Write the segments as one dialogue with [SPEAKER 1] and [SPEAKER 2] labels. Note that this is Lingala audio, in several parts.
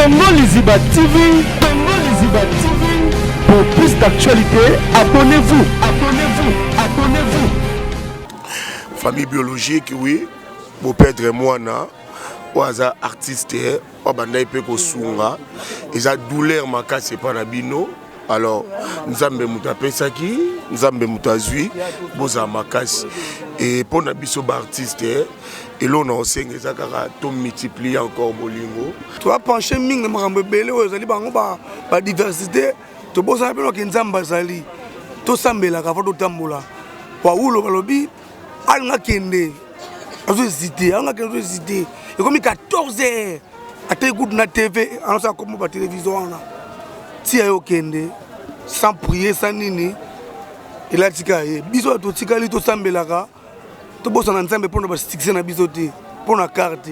[SPEAKER 1] Congo Liziba TV, Congo Liziba TV. Pour plus d'actualité, abonnez-vous, abonnez-vous, abonnez-vous.
[SPEAKER 2] Famille biologique, oui. Mon père et moi, ou aza artiste, ou banda ipe ko sunga. Ils a douleur maka c'est pas nabino. Alors, nous avons muta pesaki, nous avons muta zui, boza makasi. Et pour nabiso artiste, et là on a aussi tout multiplier encore bolingo.
[SPEAKER 3] Tu vas pencher ming makambo belé ozali bango ba diversité. Tu bosa pe no kinzamba zali. To sambela ka foto tambola. Wa ulo balobi alanga kende. Azo hésiter, alanga kende hésiter. Et comme 14h, à t'écoute na TV, on ça comme ba télévision là. Si ayo kende sans prier sans nini. Il a tikaye. Biso to tikali to sambela ka. To bosa na nzambe pour na stick na biso te. Pour na carte.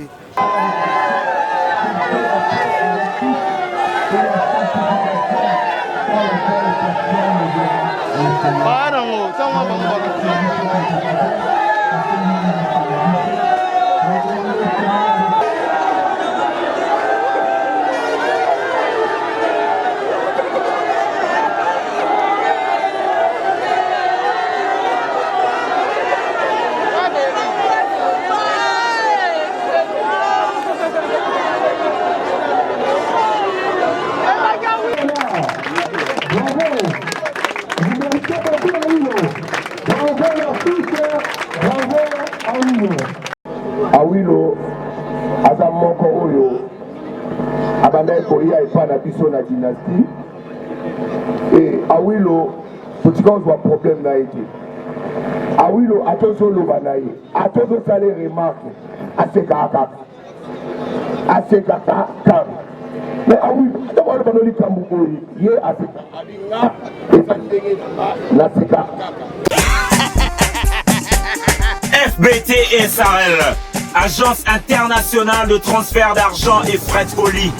[SPEAKER 2] Awilo aza moko oyo abanda koya epana biso na dynastie et Awilo petit cause wa problème na été Awilo atozo loba na ye atozo sale remarque asekaka mais Awilo d'abord banoli kambu oyo ye aseka alinga et na seka
[SPEAKER 4] FBT SARL, Agence internationale de transfert d'argent et frais de colis.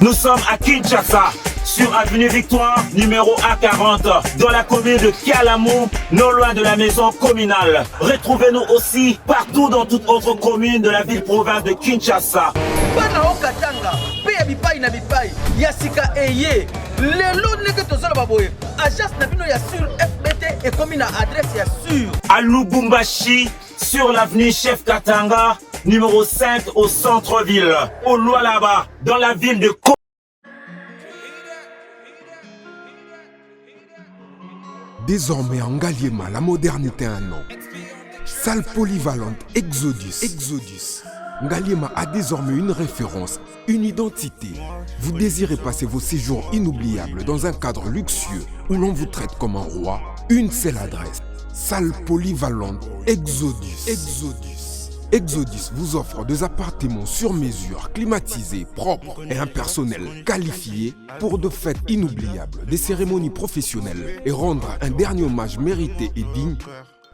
[SPEAKER 4] Nous sommes à Kinshasa, sur avenue Victoire, numéro A40, dans la commune de Kialamou, non loin de la maison communale. Retrouvez-nous aussi partout dans toute autre commune de la ville-province de Kinshasa. À Lubumbashi, sur l'avenue Chef Katanga, numéro 5 au centre-ville. Au Lualaba, dans la ville de
[SPEAKER 5] Désormais en Ngaliema, la modernité a un nom. Salle polyvalente Exodus. Ngaliema a désormais une référence, une identité. Vous désirez passer vos séjours inoubliables dans un cadre luxueux où l'on vous traite comme un roi? Une seule adresse. Salle polyvalente Exodus vous offre des appartements sur mesure, climatisés, propres et un personnel qualifié pour de fêtes inoubliables, des cérémonies professionnelles et rendre un dernier hommage mérité et digne.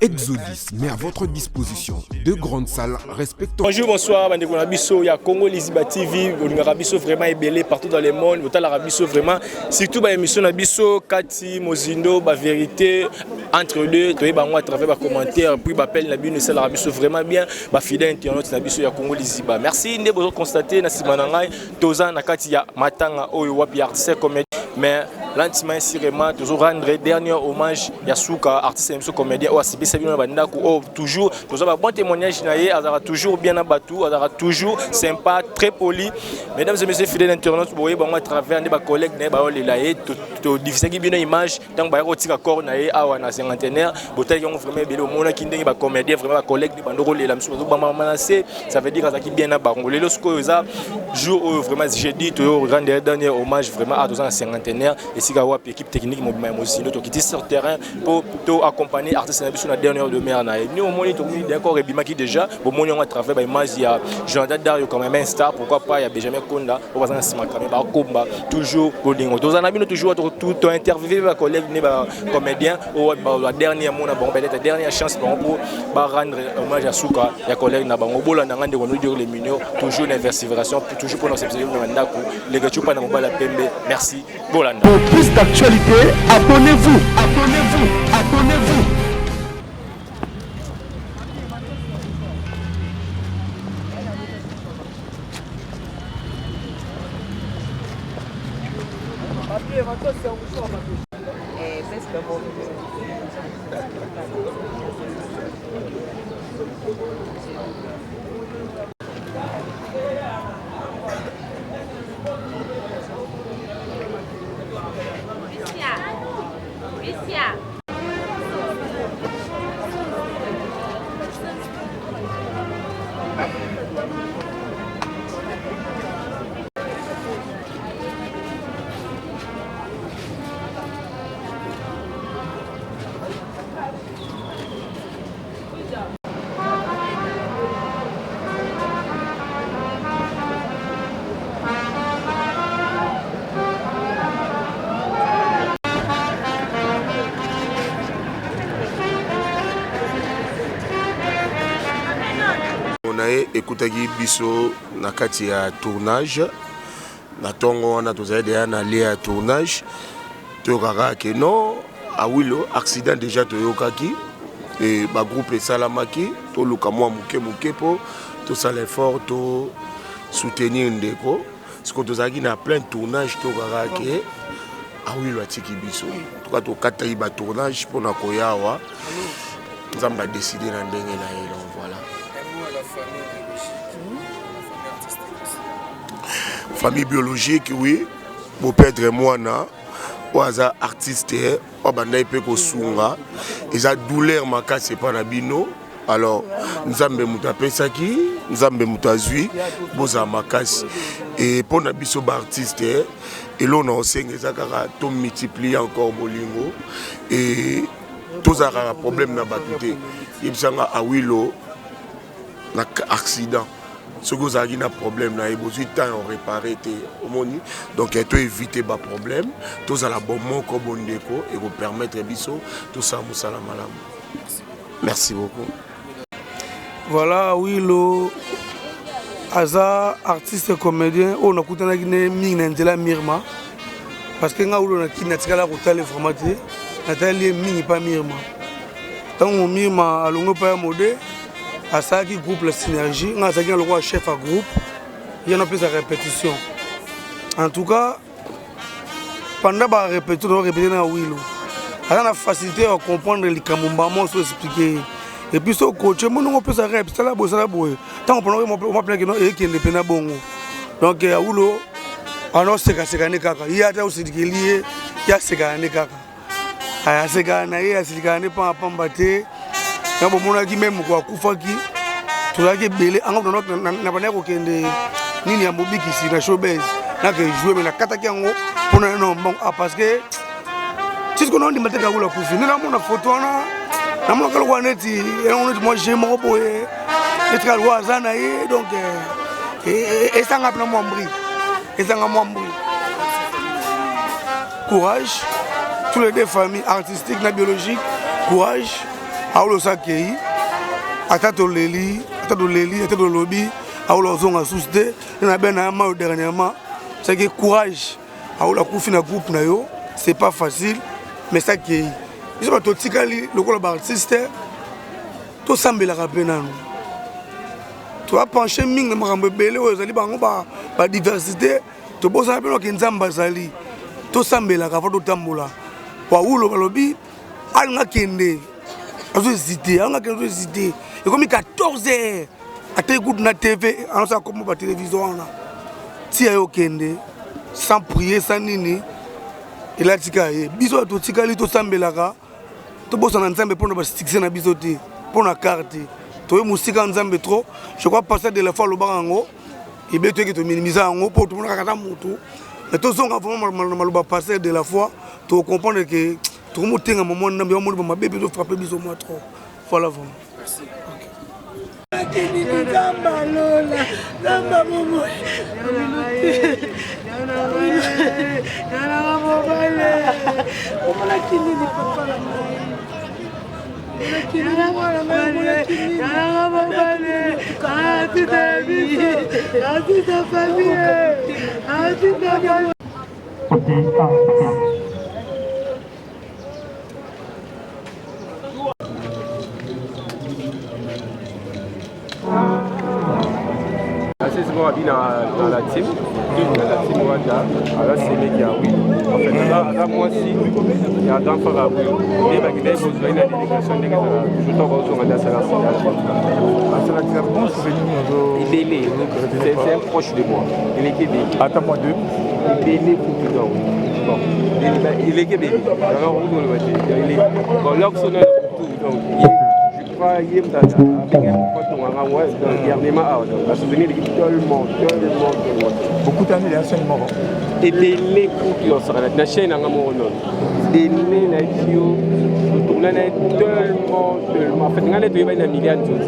[SPEAKER 5] Exodus met à votre disposition deux grandes salles respectant.
[SPEAKER 6] Bonjour, bonsoir, bandeko na biso ya Congo Liziba TV, on biso vraiment ébélé partout dans le monde, on la biso vraiment surtout ba émission na biso Kati Mozindo ba vérité entre deux, to ba moi à travers ba commentaires puis ba appel na biso ça la biso vraiment bien, ba fidèle internaute na biso ya Congo Liziba. Merci ndé bozo constater na sima na ngai toza na kati ya matanga oyo wapi artiste comédien mais l'antima vraiment toujours rendre dernier hommage ya Souka artiste et comédien ou asibi sabino bandako oh toujours toujours bon témoignage naie azara toujours bien abatou azara toujours sympa très poli mesdames et messieurs fidèles internautes boye bango à travers des collègues ne ba olelaye to diffuser ki bien image tant ba rotika corps naie awa na cinquantenaire botai yango vraiment belo mona ki ndenge ba comédien vraiment ba collègue de bandoko lela mso ba manase ça veut dire azaki bien na bango lelo sko za jour vraiment jeudi to rendre dernier hommage vraiment à 250 et esika wapi équipe technique mobima mosindo to kiti sur terrain pour accompagner artiste na biso na dernière demi-heure na ni au moins to d'accord rebimaki déjà au moins on a travaillé ba image ya Jonathan Dario quand même un star pourquoi pas il y a Benjamin Konda au bazana sima quand même ba komba toujours bolingo to zana bino toujours tout interviewer ba collègue ne ba comédien au la dernière mona bon peut-être dernière chance pour rendre hommage à Souka ya collègue na bango bola na ngande ko nous dire les mineurs toujours une persévération toujours pour nous observer ndako les gars pas na mobala pembe merci bolanda.
[SPEAKER 1] Pour plus d'actualité, abonnez-vous, abonnez-vous, abonnez-vous.
[SPEAKER 2] Écoutez biso na kati ya tournage na tongo wana tozali deja na lie ya tournage toyokaka ke non awilo accident déjà toyokaki e bagroupe esalamaki toluka mwa moke po tosala effort to soutenir ndeko siko tozalaki na plein tournage toyokaka ke awilo atiki biso toka tokataki batournage mpona koya awa nzambe adeside na ndenge na ye donc voilà. Famille biologique, oui. Mon père et moi, on est artiste, on est un sunga. Et ça douleur, ma casse, c'est pas nabino. Alors, nous avons muta pesaki, nous avons muta zui, nous avons ma casse. Et pour nous biso artiste, et là on a enseigné ça car tout multiplie encore bolingo. Et tous a un problème na batute. Il y a un awilo, un accident. Ce que vous avez un problème, vous avez besoin de temps à réparer. Donc, il faut éviter les problèmes. Tout ça, la bonne mot comme on déco et vous permettre de tout ça, merci beaucoup.
[SPEAKER 3] Voilà, oui, le Aza, artiste comédien, on a écouté la Mirma. Parce que nous avons écouté l'informatique, nous avons pas Mirma. Tant que Mirma a l'ongo pas modé, à ça qui groupe la synergie, on a le roi chef à groupe, il y a plus de répétition. En tout cas, pendant la répétition, on répéter dans Willow. On a la facilité à comprendre les camoumbaments, on expliquer. Et puis, ce coach, on peut s'arrêter, c'est la boue, c'est la boue. Tant qu'on on plaît qu'il y a des bongo. Donc, à Willow, on a ce qu'il kaka. Il y a aussi des liés, il y a ce qu'il y a. Il y a ce qu'il y a, il y a ce qu'il y a, pas à battre. Quand on a dit même quoi, Koufaki, tout ça qui est belé, on a pas de ni à Mobi qui s'y na showbiz, n'a que jouer mais na kataki en haut pour un nom bon parce que si ce qu'on a dit maintenant qu'on a Koufi, nous avons une photo on a mon calou aneti, et on dit moi j'ai mon boy, et calou azanaï donc et ça n'a pas membri, et ça n'a membri. Courage, tous les deux familles artistiques, na biologique, courage. Aoulo Sakei, Atato Leli, Atato Lobby, Aoulo Zonga Souste, il y a bien un mal dernièrement. C'est que courage, Aoulo Koufi na groupe na yo, c'est pas facile, mais ça qui est. Je sais pas, tout Tikali, le club artiste, tout semble la rapena. Tu vas pencher ming, mais belé, vous allez par diversité, tu peux savoir que Nzamba Zali, tout semble la rapena, tout tambola. Aoulo Lobby, Alna Kende. On a hésité. Et comme il y a 14 heures, à t'écouter na TV, on a comme la télévision. Si il y a Kende, sans prier, sans nini, il a dit que biso to tikali to sambelaka, to bossa na nzambe pour na sticker na bisoté, pour na carte. To musika nzambe trop, je crois passer de la fois le barango, il veut que tu minimiser en haut pour tout le monde kata mutu. Mais tous on a vraiment passé de la foi, tu comprends que tout le monde a un moment où on m'a bébé de frapper bisous moi trop. Voilà vraiment. Merci.
[SPEAKER 7] C'est bon, dans la team. Wanda, alors c'est les qui a oui. En fait, là, moi aussi, il y a un grand frère à oui. Et bah, il a besoin d'une délégation de je t'en vais au Rwanda, c'est la c'est bon souvenir. Il est c'est un proche de moi. Il est Québec. Attends-moi deux. Il est pour tout le monde. Il est Québec. Alors, où on va dire il est bon, là, on a tout. Donc, il est beaucoup d'années, il y a seulement. Et les coups qui ont sorti la chaîne en amour. Et les nations, on a tellement. En fait, on a des milliards de choses.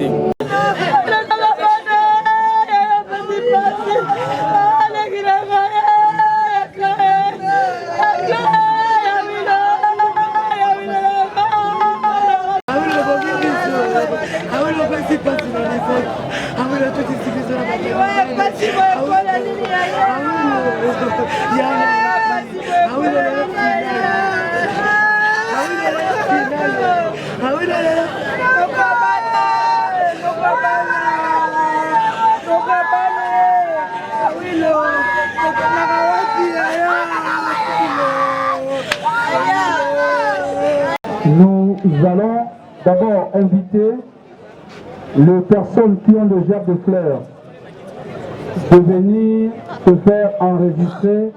[SPEAKER 8] Nous allons d'abord inviter les personnes qui ont le gerbe de fleurs de venir se faire enregistrer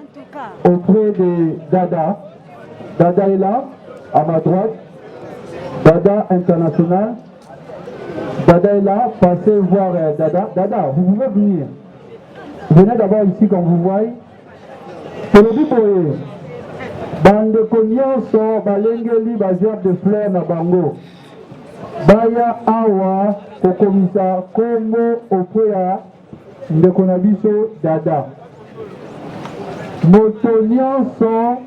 [SPEAKER 8] auprès de Dada. Dada est là, à ma droite. Dada International. Dada est là, passez voir Dada. Dada, vous pouvez venir. Venez d'abord ici quand vous voyez. C'est le biboye. Bande nyonso balengeli bazerbe de fleurs na bango. Baya awa kokomisa Kongo auprès ya ndeko na biso Dada. Moto nyonso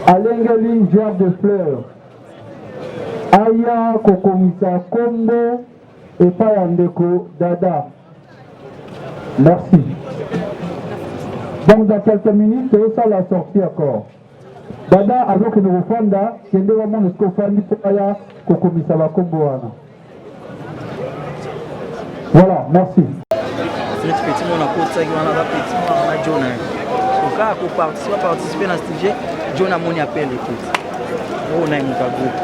[SPEAKER 8] alengeli gerbe de fleurs. Aya kokomisa Kongo epai ya ndeko Dada. Merci. Donc dans quelques minutes, ça la sortie encore. Dada avec le Rwanda, qui est vraiment le scofandi pour Aya kokomisa ba Kongo wana. Voilà, merci.
[SPEAKER 9] C'est petit monde à côté qui va petit monde à John. Donc à participer dans ce sujet, John a mon appel écoute. On a un groupe.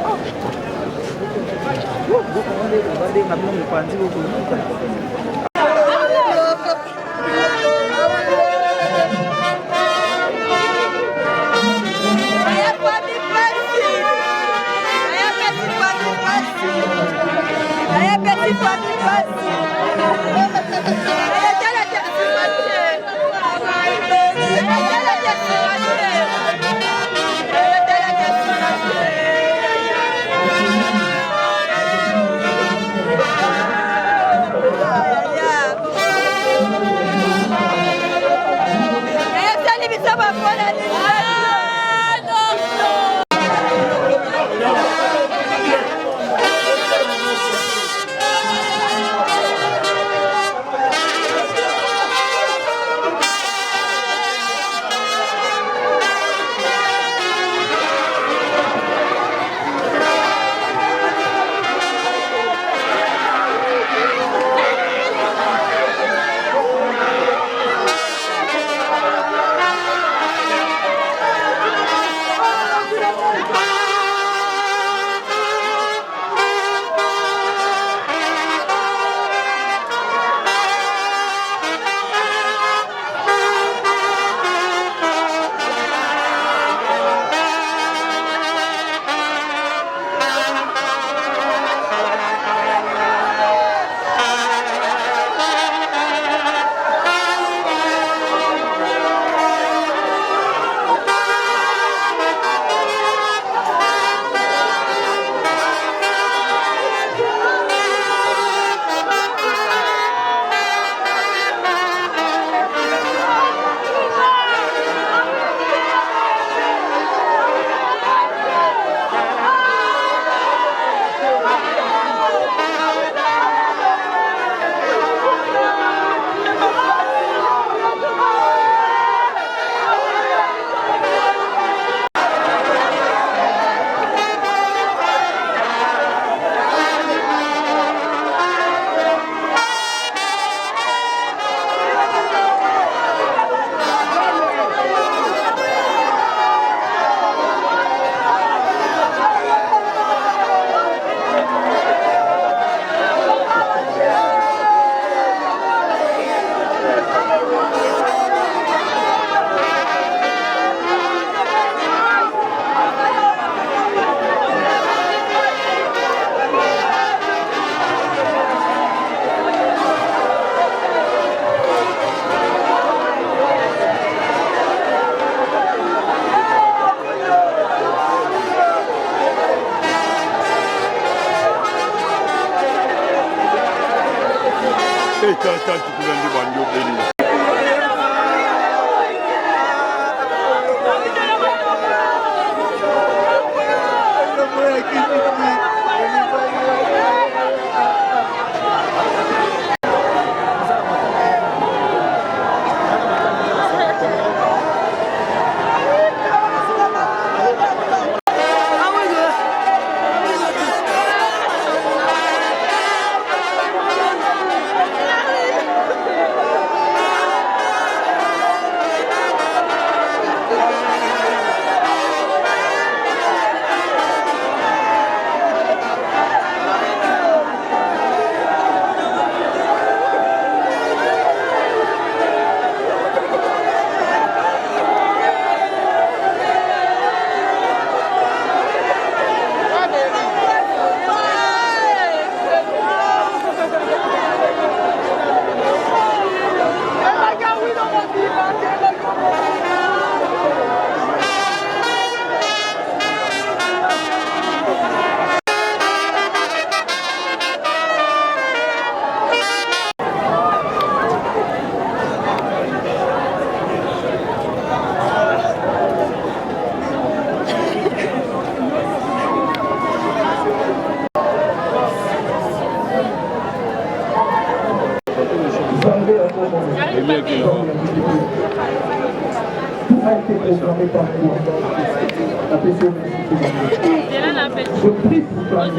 [SPEAKER 8] Je prie pour toi de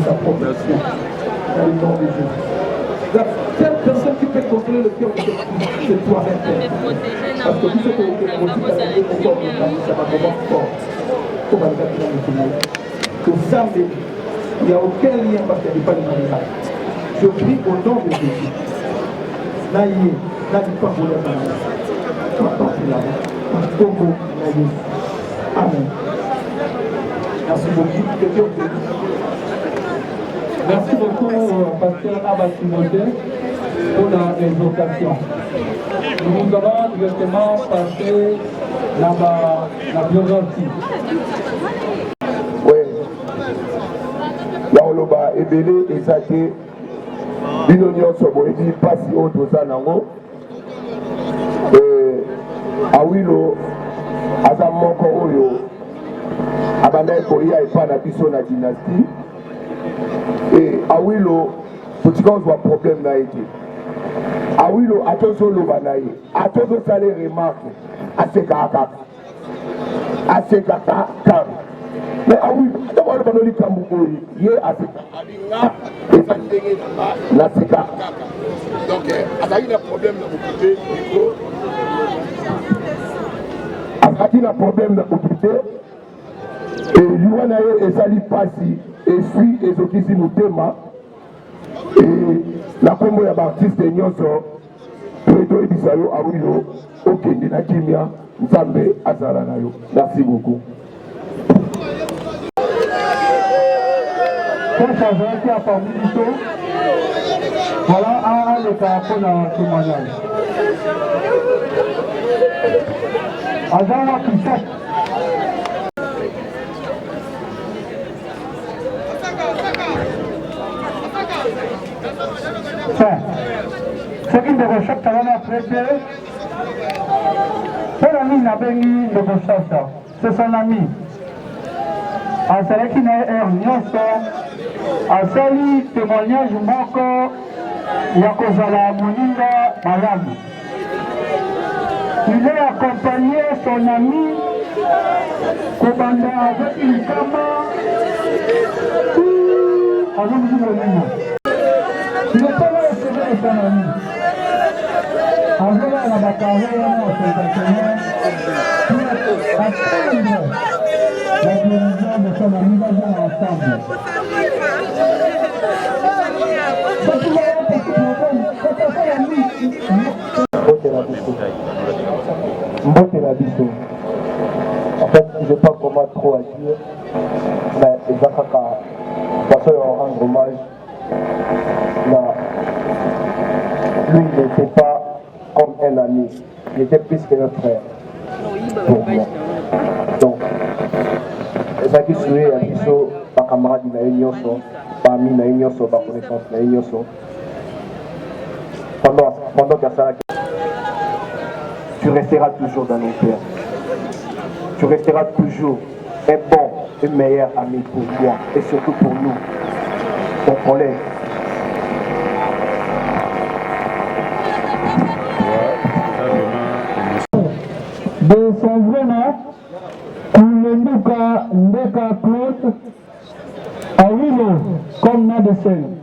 [SPEAKER 8] sa protection dans le nom de Jésus. La seule personne qui peut contrôler le cœur de c'est toi-même. Parce que tout ce que vous faites, ça va commencer fort. Au bas de que ça, il n'y a aucun lien parce qu'il n'y a pas de mariage. Je prie au nom de Jésus. Naïe, n'allez pas pour la mariage. Amen. Merci beaucoup. Merci beaucoup, Pasteur Abba Timothée, pour l'exhortation. Nous allons directement passer la biographie.
[SPEAKER 2] Oui. Là, on va ébeler et saquer une union sur moi. Il dit pas si haut tout ça, non. Awilo, Azam Moko Oyo. Abanda koya epa na biso na dynastie et Awilo petit qu'on voit problème na été Awilo atozo loba na ye atozo sale remarque asekaka mais Awilo d'abord le banoli kambuko ye aseka na seka donc azali na problème na occupé micro azali na problème na occupé. Et Luanaye et Sali Passi et suit et Zokisi Moutema et la combo ya baptiste Nyonso Predo Ebisayo Awilo Okende na Kimia Nzambe Azala nayo. Merci beaucoup.
[SPEAKER 8] Voilà un des caractères dans le témoignage. Azala Kissak. Ce qui me recherche à la traité, c'est l'ami Nabengi de Boshasa, c'est son ami. À celui qui n'est rien, à celui témoignage Moko, Yakozala Moninga Malami. Il est accompagné son ami, Kobanda avec une cama, il n'est pas là de son ami. Avant la bataille, on a fait attendre la guérison de son ami ensemble.
[SPEAKER 10] Mbote la biso. En fait, je n'ai pas comment trop à dire, mais exactement, parce qu'on rendre hommage. Lui, il n'était pas comme un ami, il était plus que un frère pour moi. Donc, ça qui souhaite à Bisso, ma camarade, il a une yosso, parmi la yosso, ma connaissance, la yosso. pendant qu'Assala, tu resteras toujours dans nos cœurs. Tu resteras toujours un bon et meilleur ami pour toi et surtout pour nous, ton collègue.
[SPEAKER 8] De son vrai nom, Koulenduka Ndeka Claude Awilo, comme nom de scène.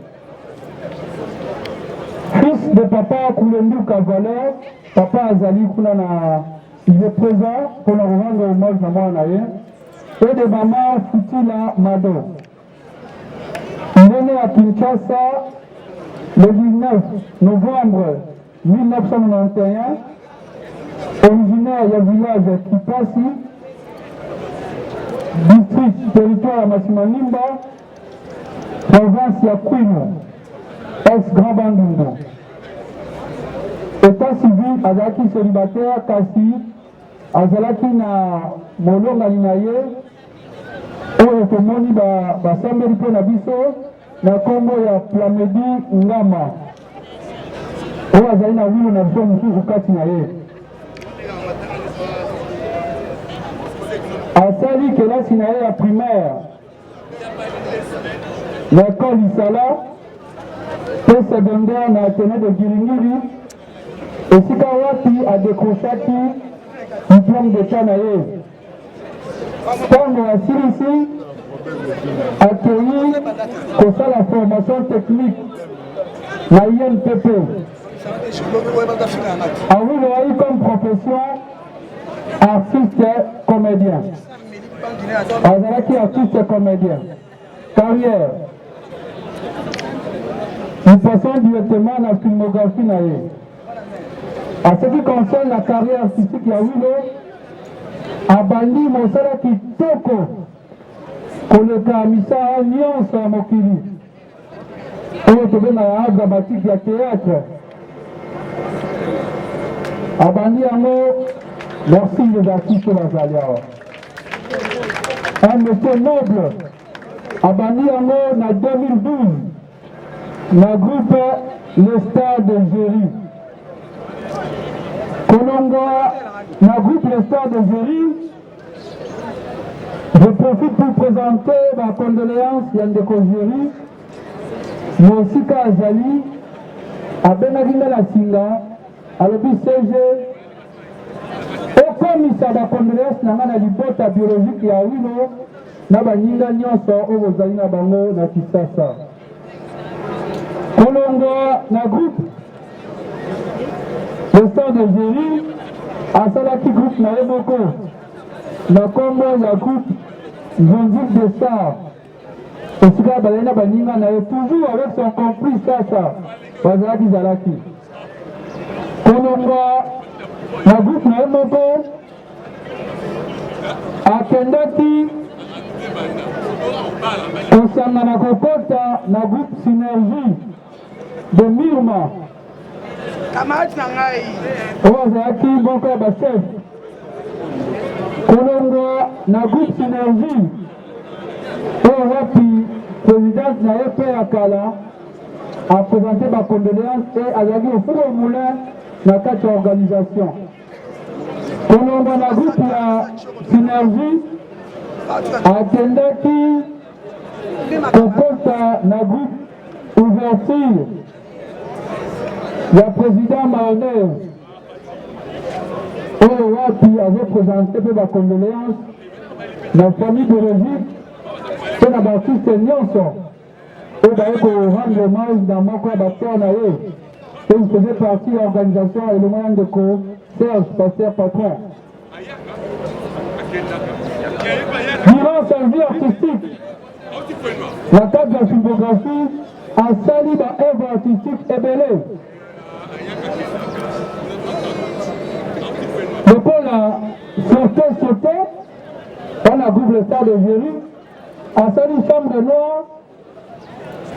[SPEAKER 8] Fils de papa Koulenduka Valère, papa Azali Koulana, il est présent pour nous rendre hommage à moi et de maman Futila Mado. Il est né à Kinshasa le 19 novembre 1991. Originaire du village Kipasi, district territoire Massimanimba, province Yakwino, ex-Grand Bandundu. État civil, Azaki célibataire, Kasi, Azalaki na Molonga Linaye, oyo tomoni basambeli mpo na biso na kombo ya Plamedi Ngama, oyo azali na wilo na biso mosusu kati na ye. Asali kelasi na ye ya primaire l'école Isala pe secondaire na Atene de Giringiri esika wapi adekrochaki diplôme d'état na ye. Ntango asilisi akei kosala formation technique na INPP. Awiloi comme profession artiste comédien. Azalaki artiste comédien. Carrière. Nous passons directement à la filmographie naïe. En ce qui concerne la carrière artistique ya Wilo, abandi mosala kitoko koleka misala nyonso ya mokili oyo tobenga ya dramatique ya théâtre. Abandi yango merci les artistes bazali awa. Un monsieur noble abandi yango na 2012 na groupe Le Star de Géry. Kolonga na groupe Le Star de Géry. Je profite pour présenter ma condoléance ya ndeko Géry mosika azali abenaki nga na singa alobi CG okomisa bacondoléance na nga na libota biologique ya Wilo na baninga nyonso oyo bozali na bango na Kisasa. Kolonga na groupe Le Star de Géry asalaki groupe na ye moko na kombo ya groupe Zonzik de Star esika bazali na baninga na ye toujours avec son complice Sasa bazalaki zalaki. Kolonga na groupe na ye moko akendaki kosangana kokota na groupe Synergie de Mirma oyo azalaki moko ya bachef. Kolonga na groupe Synergie oyo wapi présidente na ye mpe ya kala apresente bacondoléance e azalaki ofuko moulin na kati ya organisation. Kolonga na groupe ya Synergie akendaki kokota na groupe Ouverture ya président Mayonnaise oyo wapi azopresente mpe bacondoléance na famille biologique mpe na baartiste nyonso oyo baye korendre hommage na moko ya bater na ye. Et il faisait partie de l'organisation et le moyen de Serge, pasteur patron. Durant sa vie artistique, la table de la filmographie a sali ma œuvre artistique ébélée. Le pôle a sauté, on a groupe Le Star de Géry, a sali chambre noire,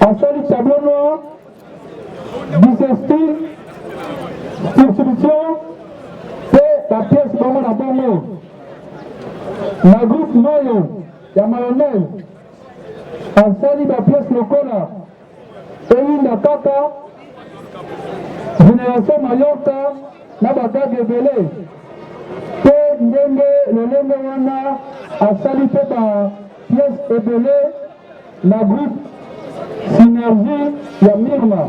[SPEAKER 8] a sali tableau noir, disestile, substitution, et la pièce vraiment la bonne mot. La groupe Mayo, la mayonnaise, a sali la pièce locola, et une la caca, je génération Mayoka na bagage ebele pe ndenge lolenge wana asali mpe bapiese ebele na groupe synergie ya Mirna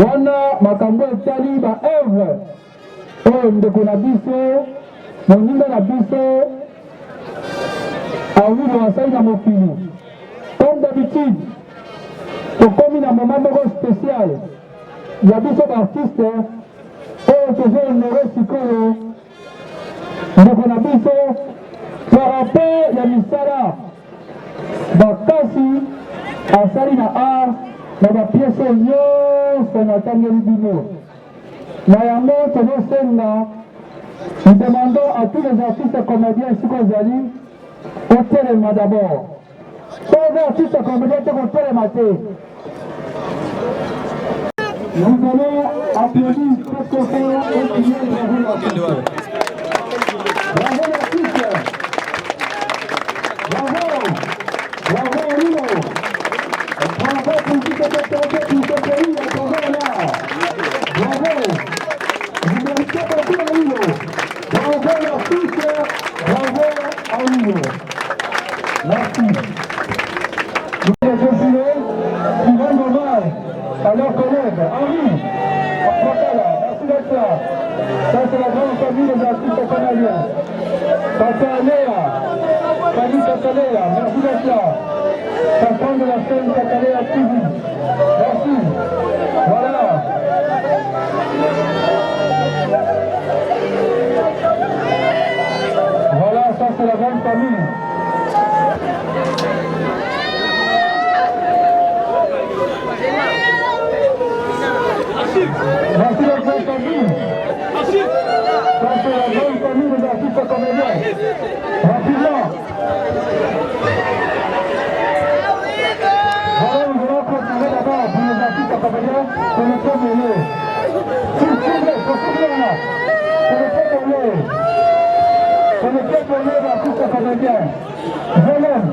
[SPEAKER 8] wana makambo etali baevre oyo ndeko na biso moninga na biso awilo asali na mokili. Comme d'habitude tokomi na moment moko spécial ya biso baartiste oyo tozohonore sikoyo ndeko na biso par rapport ya misala bakasi asali na art na bapiese nyonso natangeli bino na yango tozosenga. Nous demandons à tous les artistes comédiens ici qu'Ozali au téléma d'abord. Tous les artistes comédiens qui ont télématé. Nous allons applaudir très fort et crier bravo l'artiste. Bravo l'artiste. Bravo. Bravo Lino. Bravo pour tout ce pays, bravo là. Bravo. Vous méritez beaucoup à Lino. Bravo l'artiste, bravo à Lino. Merci. Nous allons continuer pour rendre hommage à leurs collègues. Henri, merci d'être là. Ça c'est la grande famille des artistes canadiens. Tata Léa, Fanny Tata Léa, merci d'être là. Patron de la chaîne Tata Léa TV. Merci. Voilà. Voilà, ça c'est la grande famille. Merci la grande famille. Ça c'est la grande famille des artistes comédiens. Rapidement. Voilà, nous allons continuer d'abord pour les artistes comédiens pour le temps mêlé. S'il vous plaît, là. Pour le temps mêlé. Pour le temps mêlé d'artistes comédiens. Je l'aime.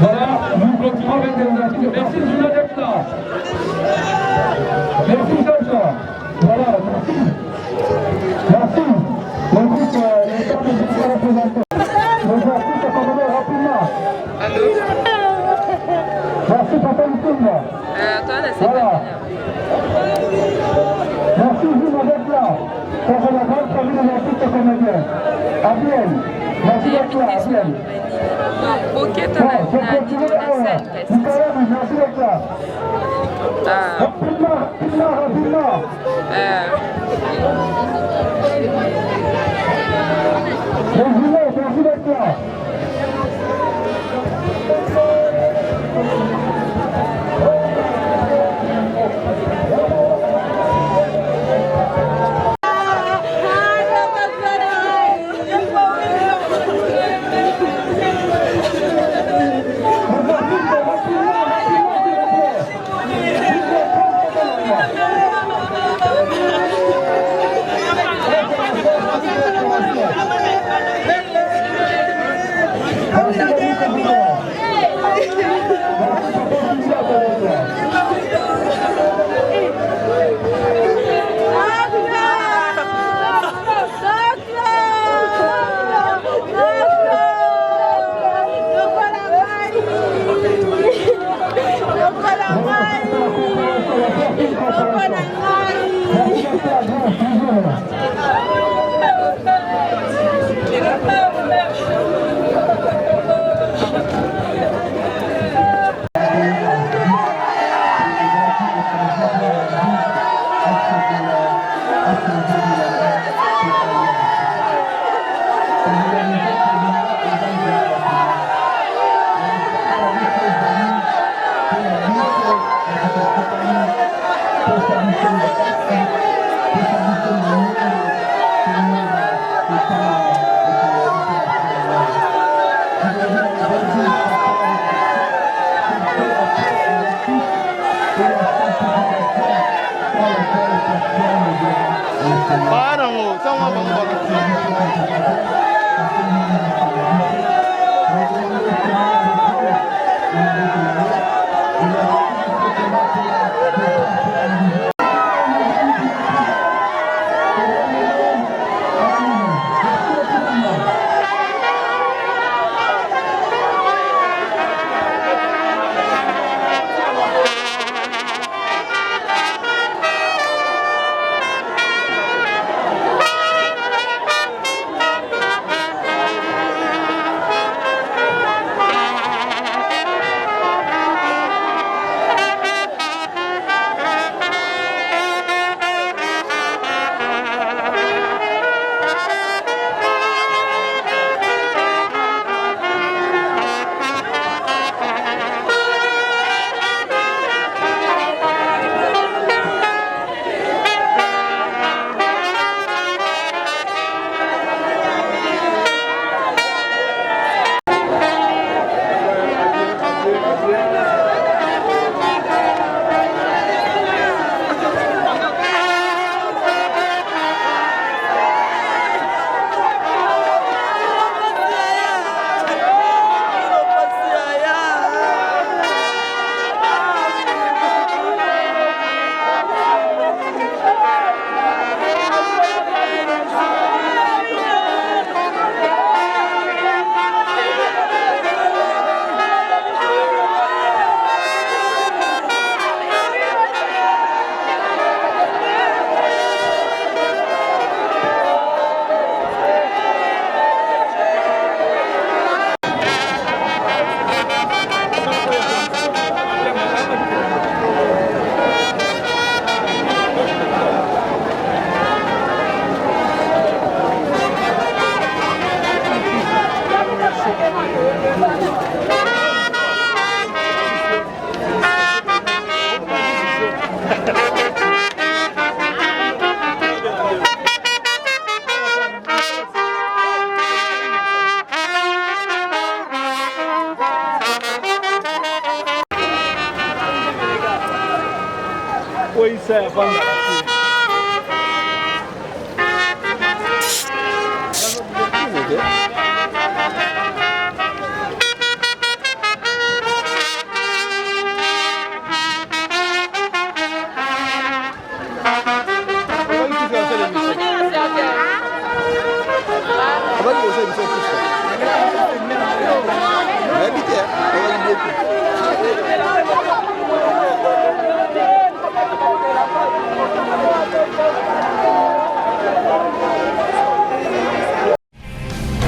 [SPEAKER 8] Voilà, nous continuons avec des artistes. Merci Zuna d'être là. Merci Sacha. Voilà, merci. Merci. Le groupe, les temps de vous représenter. Les artistes accompagnés rapidement. Merci Papa Lutumba. Voilà. Merci Zuna d'être là. Ça c'est la grande famille des artistes comédiens. Abiel. Merci d'être là, Abiel.
[SPEAKER 11] Buketa na Dino na Sainte.
[SPEAKER 8] Merci d'être là. Rapidement. Merci d'être là.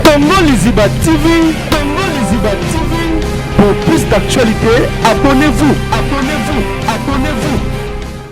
[SPEAKER 1] Congo Liziba TV, Congo Liziba TV. Pour plus d'actualités, abonnez-vous.